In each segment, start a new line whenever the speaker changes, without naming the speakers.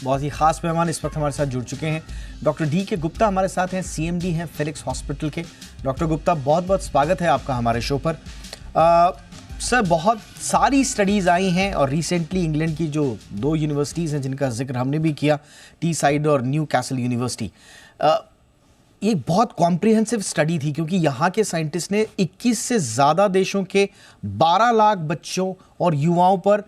बहुत ही खास मेहमान इस वक्त हमारे साथ जुड़ चुके हैं। डॉक्टर डी के गुप्ता हमारे साथ हैं, सीएमडी हैं फिलिक्स हॉस्पिटल के। डॉक्टर गुप्ता, बहुत बहुत स्वागत है आपका हमारे शो पर। सर, बहुत सारी स्टडीज़ आई हैं और रिसेंटली इंग्लैंड की जो 2 यूनिवर्सिटीज़ हैं जिनका जिक्र हमने भी किया, टी साइड और न्यू कैसल यूनिवर्सिटी, ये बहुत कॉम्प्रिहेंसिव स्टडी थी क्योंकि यहाँ के साइंटिस्ट ने 21 से ज़्यादा देशों के 12 लाख बच्चों और युवाओं पर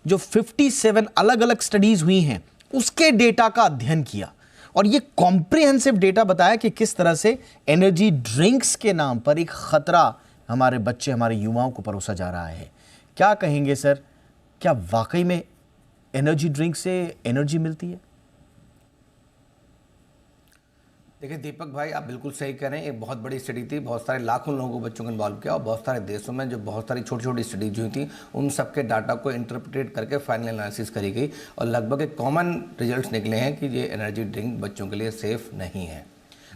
जो 57 अलग अलग स्टडीज़ हुई हैं उसके डेटा का अध्ययन किया और ये कॉम्प्रिहेंसिव डेटा बताया कि किस तरह से एनर्जी ड्रिंक्स के नाम पर एक खतरा हमारे बच्चे, हमारे युवाओं को परोसा जा रहा है। क्या कहेंगे सर, क्या वाकई में एनर्जी ड्रिंक से एनर्जी मिलती है?
देखिए दीपक भाई, आप बिल्कुल सही कह रहे हैं। एक बहुत बड़ी स्टडी थी, बहुत सारे लाखों लोगों को, बच्चों को इन्वॉल्व किया और बहुत सारे देशों में जो बहुत सारी छोटी छोटी स्टडीज हुई थी उन सब के डाटा को इंटरप्रेट करके फाइनल एनालिसिस करी गई और लगभग एक कॉमन रिजल्ट्स निकले हैं कि ये एनर्जी ड्रिंक बच्चों के लिए सेफ़ नहीं है,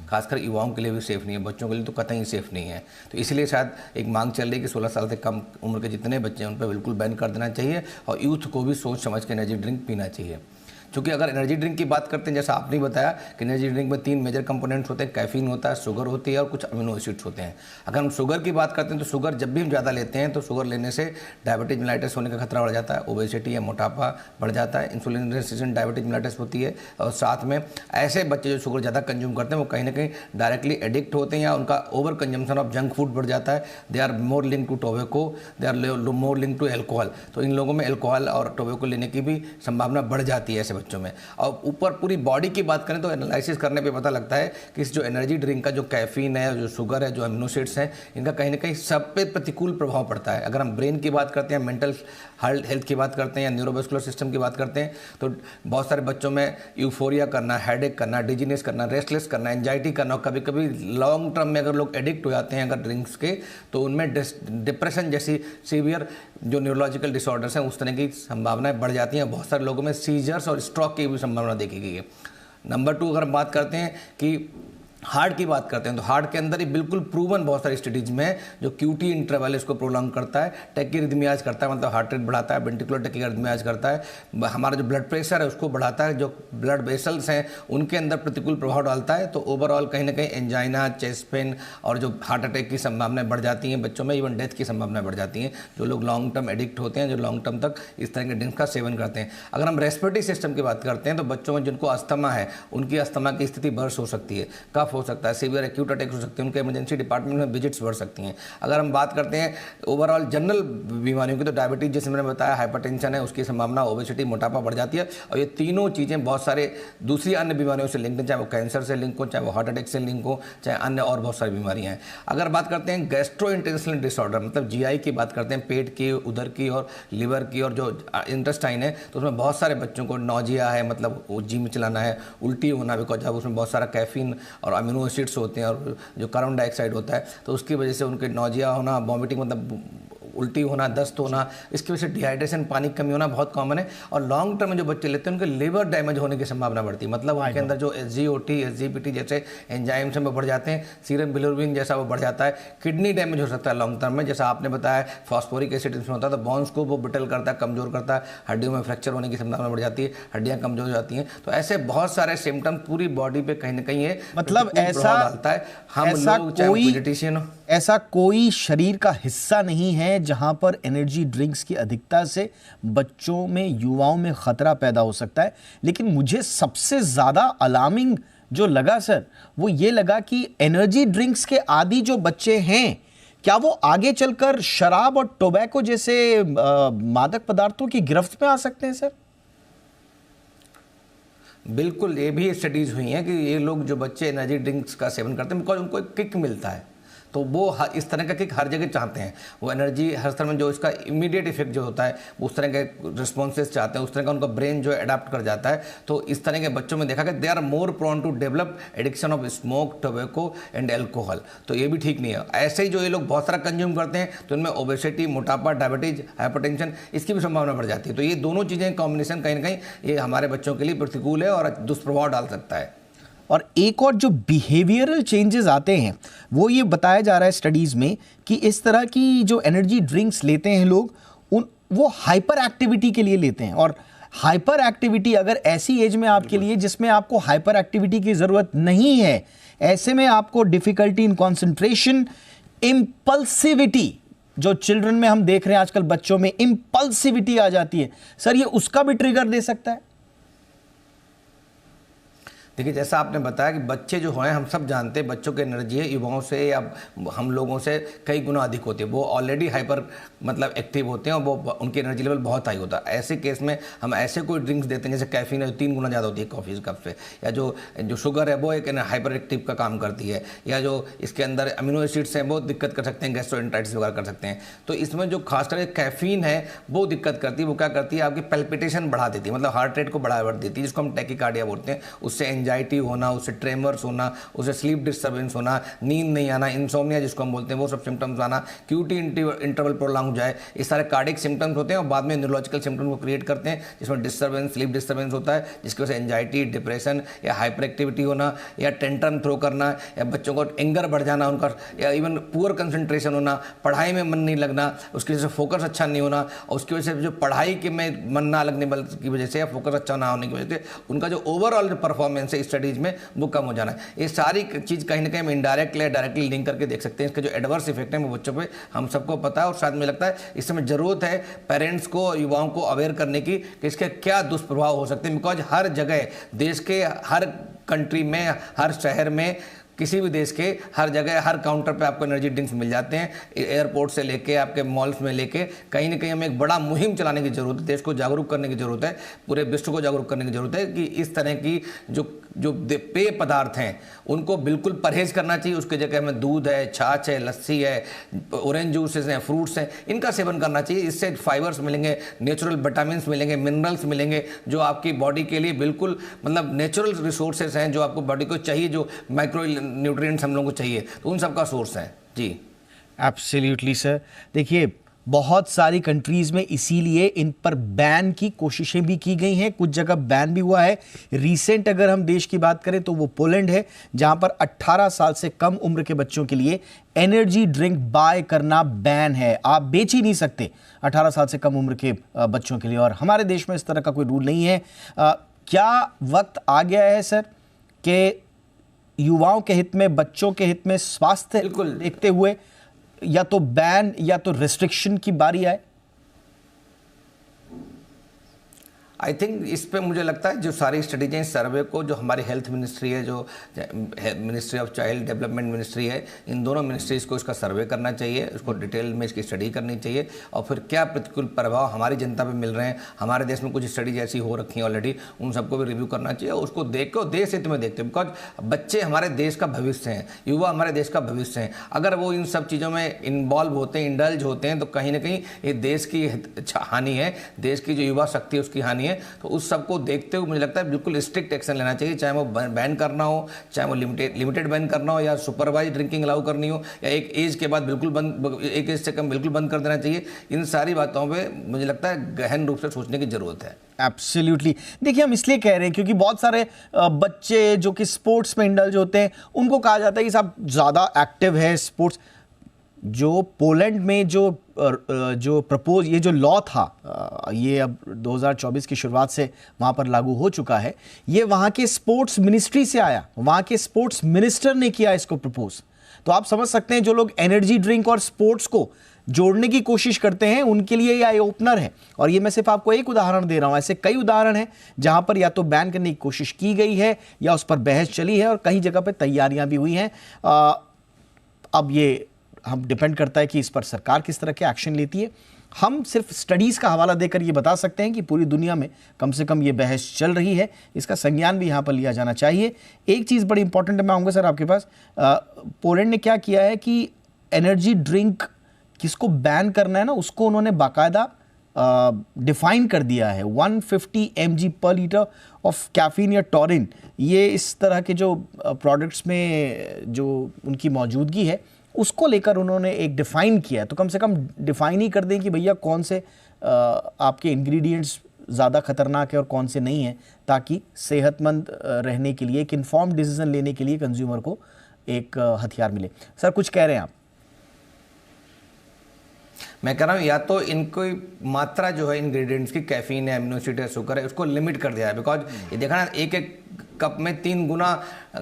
खासकर युवाओं के लिए भी सेफ़ नहीं है, बच्चों के लिए तो कतई सेफ़ नहीं है। तो इसलिए शायद एक मांग चल रही है कि 16 साल से कम उम्र के जितने बच्चे हैं उन पर बिल्कुल बैन कर देना चाहिए और यूथ को भी सोच समझ के एनर्जी ड्रिंक पीना चाहिए। क्योंकि अगर एनर्जी ड्रिंक की बात करते हैं, जैसा आपने बताया कि एनर्जी ड्रिंक में 3 मेजर कंपोनेंट्स होते हैं, कैफीन होता है, शुगर होती है और कुछ अमीनो एसिड्स होते हैं। अगर हम शुगर की बात करते हैं तो शुगर जब भी हम ज़्यादा लेते हैं तो शुगर लेने से डायबिटीज मेलाइटिस होने का खतरा बढ़ जाता है, ओबेसिटी या मोटापा बढ़ जाता है, इंसुलिन रेजिस्टेंट डायबिटीज मेलाइटिस होती है और साथ में ऐसे बच्चे जो शुगर ज़्यादा कंज्यूम करते हैं वो कहीं ना कहीं डायरेक्टली एडिक्ट होते हैं या उनका over consumption of junk food बढ़ जाता है। They are more link to tobacco, they are more link to alcohol. तो इन लोगों में एल्कोहल और टोबैको लेने की भी संभावना बढ़ जाती है ऐसे बच्चों में। और ऊपर पूरी बॉडी की बात करें तो एनालिसिस करने पे पता लगता है कि इस जो एनर्जी ड्रिंक का जो कैफीन है, जो शुगर है, जो अमीनो एसिड्स हैं, इनका कहीं ना कहीं सब पे प्रतिकूल प्रभाव पड़ता है। अगर हम ब्रेन की बात करते हैं, मेंटल हेल्थ की बात करते हैं या न्यूरोवेस्कुलर सिस्टम की बात करते हैं तो बहुत सारे बच्चों में यूफोरिया करना, हेडेक करना, डिजीनेस करना, रेस्टलेस करना, एंजाइटी करना और कभी कभी लॉन्ग टर्म में अगर लोग एडिक्ट हो जाते हैं अगर ड्रिंक्स के तो उनमें डिप्रेशन जैसी सीवियर जो न्यूरोलॉजिकल डिसऑर्डर्स हैं उस तरह की संभावनाएं बढ़ जाती हैं। बहुत सारे लोगों में सीजर्स और स्ट्रोक की भी संभावना देखी गई है। नंबर 2, अगर हम बात करते हैं कि हार्ट की बात करते हैं तो हार्ट के अंदर ही बिल्कुल प्रूवन बहुत सारी स्टडीज में जो क्यूटी इंटरवल इसको प्रोलॉन्ग करता है, टैकीरिथमियाज करता है, मतलब हार्ट रेट बढ़ाता है, वेंट्रिकुलर टैकीरिथमियाज करता है, हमारा जो ब्लड प्रेशर है उसको बढ़ाता है, जो ब्लड वेसल्स हैं उनके अंदर प्रतिकूल प्रभाव डालता है। तो ओवरऑल कहीं ना कहीं एंजाइना, चेस्ट पेन और जो हार्ट अटैक की संभावनाएं बढ़ जाती हैं बच्चों में, इवन डेथ की संभावनाएं बढ़ जाती हैं जो लोग लॉन्ग टर्म एडिक्ट होते हैं, जो लॉन्ग टर्म तक इस तरह के ड्रिंक्स का सेवन करते हैं। अगर हम रेस्पिरेटरी सिस्टम की बात करते हैं तो बच्चों में जिनको अस्थमा है उनकी अस्थमा की स्थिति बर्स्ट हो सकती है, कफ हो सकता है, सीवियर एक्यूट अटैक हो सकते हैं, उनके इमरजेंसी डिपार्टमेंट में विजिट्स बढ़ सकती हैं। अगर हम बात करते हैं ओवरऑल जनरल बीमारियों की तो डायबिटीज जैसे मैंने बताया, हाइपरटेंशन है उसकी संभावना, ओबेसिटी, मोटापा बढ़ जाती है और ये तीनों चीज़ें बहुत सारे दूसरी अन्य बीमारियों से लिंक हैं, चाहे वो कैंसर से लिंक हो, चाहे वो हार्ट अटैक से लिंक हो, चाहे अन्य और बहुत सारी बीमारियाँ हैं। अगर बात करते हैं गैस्ट्रो इंटेस्टाइनल डिसऑर्डर, मतलब जीआई की बात करते हैं, पेट की, उदर की और लिवर की और जो इंटेस्टाइन है तो उसमें बहुत सारे बच्चों को नोजिया है, मतलब वो जी में चलाना है, उल्टी होना, बिकॉज अब उसमें बहुत सारा कैफीन और अमीनो एसिड्स होते हैं और जो कार्बन डाइऑक्साइड होता है तो उसकी वजह से उनके नोजिया होना, वॉमिटिंग मतलब उल्टी होना, दस्त होना, इसकी वजह से डिहाइड्रेशन, पानी की कमी होना बहुत कॉमन है। और लॉन्ग टर्म में जो बच्चे लेते हैं उनके लिवर डैमेज होने की संभावना बढ़ती है, मतलब उनके अंदर जो एसजीओटी, एसजीपीटी जैसे एंजाइम्स हैं वो बढ़ जाते हैं, सीरम बिलिरुबिन जैसा वो बढ़ जाता है, किडनी डैमेज हो सकता है लॉन्ग टर्म में, जैसा आपने बताया फॉस्फोरिक एसिड इसमें होता है तो बोन्स को वो ब्रिटल करता है, कमजोर करता है, हड्डियों में फ्रैक्चर होने की संभावना बढ़ जाती है, हड्डियाँ कमजोर हो जाती हैं। तो ऐसे बहुत सारे सिम्टम्स पूरी बॉडी पे कहीं ना कहीं ये
मतलब ऐसा
डालता है। हम लोग चाहे पीडियाट्रिशियन हो,
ऐसा कोई शरीर का हिस्सा नहीं है जहां पर एनर्जी ड्रिंक्स की अधिकता से बच्चों में, युवाओं में खतरा पैदा हो सकता है। लेकिन मुझे सबसे ज्यादा अलार्मिंग जो लगा सर वो ये लगा कि एनर्जी ड्रिंक्स के आदी जो बच्चे हैं क्या वो आगे चलकर शराब और टोबैको जैसे मादक पदार्थों की गिरफ्त में आ सकते हैं सर?
बिल्कुल, ये भी स्टडीज़ हुई हैं कि ये लोग जो बच्चे एनर्जी ड्रिंक्स का सेवन करते हैं बिकॉज उनको एक किक मिलता है तो वो इस तरह का किक हर जगह चाहते हैं, वो एनर्जी हर तरह में जो इसका इमीडिएट इफेक्ट जो होता है उस तरह के रिस्पॉन्सेस चाहते हैं, उस तरह का उनका ब्रेन जो अडाप्ट कर जाता है। तो इस तरह के बच्चों में देखा कि they are more prone to develop addiction of smoke, tobacco and alcohol. तो ये भी ठीक नहीं है। ऐसे ही जो ये लोग बहुत सारा कंज्यूम करते हैं तो इनमें ओबेसिटी, मोटापा, डायबिटीज, हाइपरटेंशन इसकी भी संभावना बढ़ जाती है। तो ये दोनों चीज़ें कॉम्बिनेशन कहीं ना कहीं ये हमारे बच्चों के लिए प्रतिकूल है और दुष्प्रभाव डाल सकता है।
और एक और जो बिहेवियरल चेंजेस आते हैं वो ये बताया जा रहा है स्टडीज़ में कि इस तरह की जो एनर्जी ड्रिंक्स लेते हैं लोग वो हाइपर एक्टिविटी के लिए लेते हैं और हाइपर एक्टिविटी अगर ऐसी एज में आपके लिए जिसमें आपको हाइपर एक्टिविटी की जरूरत नहीं है, ऐसे में आपको डिफिकल्टी इन कंसंट्रेशन, इंपल्सिविटी, जो चिल्ड्रन में हम देख रहे हैं आजकल बच्चों में इंपल्सिविटी आ जाती है, सर ये उसका भी ट्रिगर दे सकता है?
देखिए, जैसा आपने बताया कि बच्चे जो हैं, हम सब जानते हैं बच्चों की एनर्जी है युवाओं से या हम लोगों से कई गुना अधिक होती है। वो ऑलरेडी हाइपर मतलब एक्टिव होते हैं और वो उनकी एनर्जी लेवल बहुत हाई होता है। ऐसे केस में हम ऐसे कोई ड्रिंक्स देते हैं जैसे कैफीन है जो 3 गुना ज़्यादा होती है कॉफ़ी कप से, या जो शुगर है वो एक हाइपर एक्टिव का काम करती है, या जो इसके अंदर अमीनो एसिड्स हैं वो दिक्कत कर सकते हैं, गैस्ट्रोएंटेराइटिस वगैरह कर सकते हैं। तो इसमें जो खासकर कैफीन है वो दिक्कत करती है। वो क्या करती है, आपकी पैल्पिटेशन बढ़ा देती है, मतलब हार्ट रेट को बढ़ा देती है, जिसको हम टैकीकार्डिया बोलते हैं। उससे एंजाइटी होना, उससे ट्रेमर्स होना, उससे स्लीप डिस्टर्बेंस होना, नींद नहीं आना, इंसोम्निया जिसको हम बोलते हैं, वो सब सिम्टम्स आना, क्यूटी इंटरवल प्रोलॉन्ग हो जाए, इस सारे कार्डिक सिम्टम्स होते हैं और बाद में न्यूरोलॉजिकल सिम्टम्स को क्रिएट करते हैं, जिसमें डिस्टर्बेंस, स्लीप डिस्टर्बेंस होता है, जिसकी वजह से एंजाइटी, डिप्रेशन या हाइपर एक्टिविटी होना, या टेंट्रम थ्रो करना, या बच्चों को एंगर बढ़ जाना उनका, या इवन पुअर कंसंट्रेशन होना, पढ़ाई में मन नहीं लगना, उसकी वजह से फोकस अच्छा नहीं होना, और उसकी वजह से जो पढ़ाई के में मन ना लगने की वजह से या फोकस अच्छा ना होने की वजह से उनका जो ओवरऑल परफॉर्मेंस है स्टडीज में वो कम हो जाना है। ये सारी चीज़ कहीं ना कहीं हम इनडायरेक्टली या डायरेक्टली लिंक करके देख सकते हैं। इसके जो एडवर्स इफेक्ट है वो बच्चों पे हम सबको पता है, और साथ में लगता है इस समय जरूरत है पेरेंट्स को और युवाओं को अवेयर करने की कि इसके क्या दुष्प्रभाव हो सकते हैं। बिकॉज हर जगह, देश के हर कंट्री में, हर शहर में, किसी भी देश के हर जगह, हर काउंटर पे आपको एनर्जी ड्रिंक्स मिल जाते हैं। एयरपोर्ट से लेके आपके मॉल्स में लेके कहीं ना कहीं हमें एक बड़ा मुहिम चलाने की जरूरत है, देश को जागरूक करने की जरूरत है, पूरे विश्व को जागरूक करने की जरूरत है कि इस तरह की जो पेय पदार्थ हैं उनको बिल्कुल परहेज करना चाहिए। उसकी जगह हमें दूध है, छाछ है, लस्सी है, ऑरेंज जूसेस हैं, फ्रूट्स हैं, इनका सेवन करना चाहिए। इससे फाइबर्स मिलेंगे, नेचुरल विटामिन मिलेंगे, मिनरल्स मिलेंगे, जो आपकी बॉडी के लिए बिल्कुल मतलब नेचुरल रिसोर्सेज हैं जो आपको बॉडी को चाहिए, जो माइक्रो न्यूट्रिएंट्स हम लोगों को चाहिए, तो उन सब का सोर्स है जी।
Absolutely sir. देखिए, बहुत सारी कंट्रीज में इसीलिए इन पर बैन की कोशिशें भी की गई हैं, कुछ जगह बैन भी हुआ है। रीसेंट अगर हम देश की बात करें तो वो पोलैंड है, जहां पर 18 साल से कम उम्र के बच्चों के लिए एनर्जी ड्रिंक बाय करना बैन है। आप बेच ही नहीं सकते 18 साल से कम उम्र के बच्चों के लिए, और हमारे देश में इस तरह का कोई रूल नहीं है। क्या वक्त आ गया है सर कि युवाओं के हित में, बच्चों के हित में, स्वास्थ्य देखते हुए या तो बैन या तो रेस्ट्रिक्शन की बारी आए?
आई थिंक इस पे मुझे लगता है जो सारी स्टडीज हैं, सर्वे को जो हमारी हेल्थ मिनिस्ट्री है, जो ministry of child development ministry है, इन दोनों मिनिस्ट्रीज़ को इसका सर्वे करना चाहिए, उसको डिटेल में इसकी स्टडी करनी चाहिए, और फिर क्या प्रतिकूल प्रभाव हमारी जनता पे मिल रहे हैं। हमारे देश में कुछ स्टडीज ऐसी हो रखी हैं ऑलरेडी, उन सबको भी रिव्यू करना चाहिए, उसको देख के देश हित में देखते हैं। बिकॉज बच्चे हमारे देश का भविष्य हैं, युवा हमारे देश का भविष्य हैं। अगर वो इन सब चीज़ों में इन्वॉल्व होते हैं, इंडल्ज होते हैं, तो कहीं ना कहीं ये देश की हानि है, देश की जो युवा शक्ति है उसकी हानि है। तो उस सबको देखते हुए मुझे लगता है बिल्कुल स्ट्रिक्ट एक्शन लेना चाहिए, चाहे वो बैन करना हो, चाहे वो लिमिटेड बैन करना हो, या सुपरवाइज ड्रिंकिंग अलाउ करनी हो, या एक एज के बाद बिल्कुल बंद, एक एज से कम बिल्कुल बंद कर देना चाहिए। इन सारी बातों पे मुझे लगता है गहन रूप से सोचने की जरूरत है।
एब्सोल्युटली। देखिए, हम इसलिए कह रहे हैं क्योंकि बहुत सारे बच्चे जो कि स्पोर्ट्स में इंडल्ज होते हैं, उनको कहा जाता है कि साहब ज़्यादा एक्टिव है स्पोर्ट्स। जो पोलैंड में जो प्रपोज, ये जो लॉ था, ये अब 2024 की शुरुआत से वहाँ पर लागू हो चुका है। ये वहाँ के स्पोर्ट्स मिनिस्ट्री से आया, वहाँ के स्पोर्ट्स मिनिस्टर ने किया इसको प्रपोज। तो आप समझ सकते हैं जो लोग एनर्जी ड्रिंक और स्पोर्ट्स को जोड़ने की कोशिश करते हैं उनके लिए ये आई ओपनर है। और ये मैं सिर्फ आपको एक उदाहरण दे रहा हूँ, ऐसे कई उदाहरण हैं जहाँ पर या तो बैन करने की कोशिश की गई है या उस पर बहस चली है, और कई जगह पर तैयारियाँ भी हुई हैं। अब ये हम डिपेंड करता है कि इस पर सरकार किस तरह के एक्शन लेती है। हम सिर्फ स्टडीज़ का हवाला देकर ये बता सकते हैं कि पूरी दुनिया में कम से कम ये बहस चल रही है, इसका संज्ञान भी यहाँ पर लिया जाना चाहिए। एक चीज़ बड़ी इंपॉर्टेंट है, मैं आऊँगा सर आपके पास। पोलैंड ने क्या किया है कि एनर्जी ड्रिंक किसको बैन करना है ना, उसको उन्होंने बाकायदा डिफाइन कर दिया है। 150 mg पर लीटर ऑफ कैफीन या टॉरिन, ये इस तरह के जो प्रोडक्ट्स में जो उनकी मौजूदगी है उसको लेकर उन्होंने एक डिफ़ाइन किया है। तो कम से कम डिफ़ाइन ही कर दें कि भैया कौन से आपके इंग्रेडिएंट्स ज़्यादा खतरनाक है और कौन से नहीं है, ताकि सेहतमंद रहने के लिए, एक इन्फॉर्म्ड डिसीजन लेने के लिए कंज्यूमर को एक हथियार मिले। सर कुछ कह रहे हैं आप?
मैं कह रहा हूँ या तो इनको मात्रा जो है इंग्रेडिएंट्स की, कैफीन है, अमीनो एसिड है, शुगर है, उसको लिमिट कर दिया है। बिकॉज ये देखा ना, एक एक कप में 3 गुना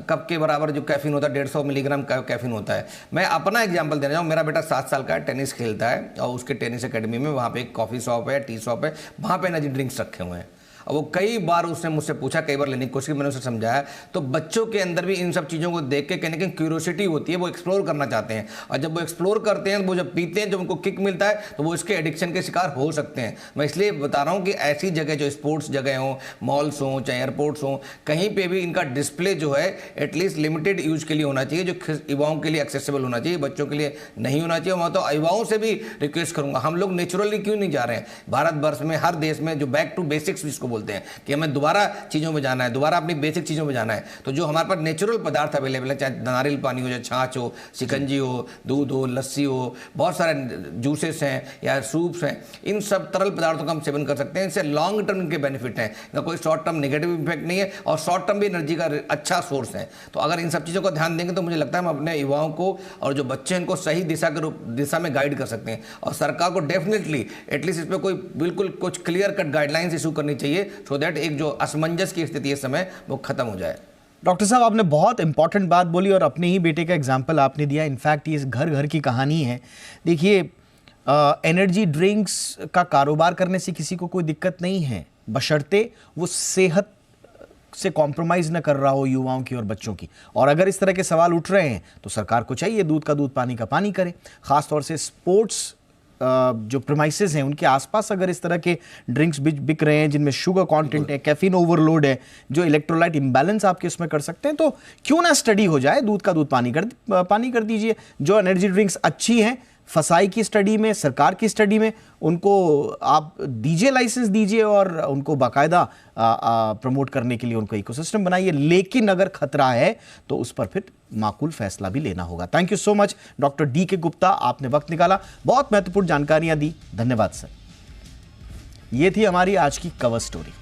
कप के बराबर जो कैफीन होता है, 150 मिलीग्राम कैफीन होता है। मैं अपना एग्जांपल देना चाहूँ, मेरा बेटा 7 साल का है, टेनिस खेलता है और उसके टेनिस एकेडमी में वहाँ पे एक कॉफ़ी शॉप है, टी शॉप है, वहाँ पे एनर्जी ड्रिंक्स रखे हुए हैं। और वो कई बार उसने मुझसे पूछा, कई बार लेने की कोशिश की, मैंने उसे समझाया। तो बच्चों के अंदर भी इन सब चीज़ों को देख के कहीं ना कहीं क्यूरियोसिटी होती है, वो एक्सप्लोर करना चाहते हैं, और जब वो एक्सप्लोर करते हैं, वो जब पीते हैं, जब उनको किक मिलता है, तो वो इसके एडिक्शन के शिकार हो सकते हैं। मैं इसलिए बता रहा हूँ कि ऐसी जगह जो स्पोर्ट्स जगह हो, मॉल्स हों चाहे एयरपोर्ट्स हों, कहीं पर भी इनका डिस्प्ले जो है एटलीस्ट लिमिटेड यूज के लिए होना चाहिए, जो युवाओं के लिए एक्सेसिबल होना चाहिए, बच्चों के लिए नहीं होना चाहिए। मैं तो युवाओं से भी रिक्वेस्ट करूँगा, हम लोग नेचुरली क्यों नहीं जा रहे हैं? भारतवर्ष में हर देश में जो बैक टू बेसिक्स जिसको बोलते हैं कि हमें दोबारा चीज़ों में जाना है, दोबारा अपनी बेसिक चीज़ों में जाना है, तो जो हमारे पास नेचुरल पदार्थ अवेलेबल है, चाहे नारियल पानी हो, चाहे छाछ हो, शिकंजी हो, दूध हो, लस्सी हो, बहुत सारे जूसेस हैं या सूप्स हैं, इन सब तरल पदार्थों का हम सेवन कर सकते हैं। इससे लॉन्ग टर्म इनके बेनिफिट हैं, इनका कोई शॉर्ट टर्म नेगेटिव इफेक्ट नहीं है, और शॉर्ट टर्म भी एनर्जी का अच्छा सोर्स है। तो अगर इन सब चीज़ों का ध्यान देंगे तो मुझे लगता है हम अपने युवाओं को और जो बच्चे हैं इनको सही दिशा में गाइड कर सकते हैं। और सरकार को डेफिनेटली एटलीस्ट इस पर कोई बिल्कुल कुछ क्लियर कट गाइडलाइंस इशू करनी चाहिए, सो दैट एक जो असमंजस की स्थिति इस समय वो खत्म हो जाए।
डॉक्टर साहब, आपने बहुत इंपॉर्टेंट बात बोली और अपने ही बेटे का एग्जाम्पल आपने दिया। इनफैक्ट ये घर घर की कहानी है। देखिए, एनर्जी ड्रिंक्स का कारोबार करने से किसी को कोई दिक्कत नहीं है, बशर्ते वो सेहत से कॉम्प्रोमाइज़ न कर रहा हो युवाओं की और बच्चों की। और अगर इस तरह के सवाल उठ रहे हैं तो सरकार को चाहिए दूध का दूध, पानी का पानी करे। ख़ासतौर से स्पोर्ट्स जो प्रीमाइसेस हैं उनके आसपास अगर इस तरह के ड्रिंक्स बिक रहे हैं जिनमें शुगर कंटेंट है, कैफीन ओवरलोड है, जो इलेक्ट्रोलाइट इंबैलेंस आपके उसमें कर सकते हैं, तो क्यों ना स्टडी हो जाए, दूध का दूध पानी कर दीजिए। जो एनर्जी ड्रिंक्स अच्छी हैं, फसाई की स्टडी में, सरकार की स्टडी में, उनको आप दीजिए, लाइसेंस दीजिए और उनको बाकायदा प्रमोट करने के लिए उनको इकोसिस्टम बनाइए। लेकिन अगर खतरा है तो उस पर फिर माकूल फैसला भी लेना होगा। Thank you so much doctor D के गुप्ता, आपने वक्त निकाला, बहुत महत्वपूर्ण जानकारियां दी, धन्यवाद सर। ये थी हमारी आज की कवर स्टोरी।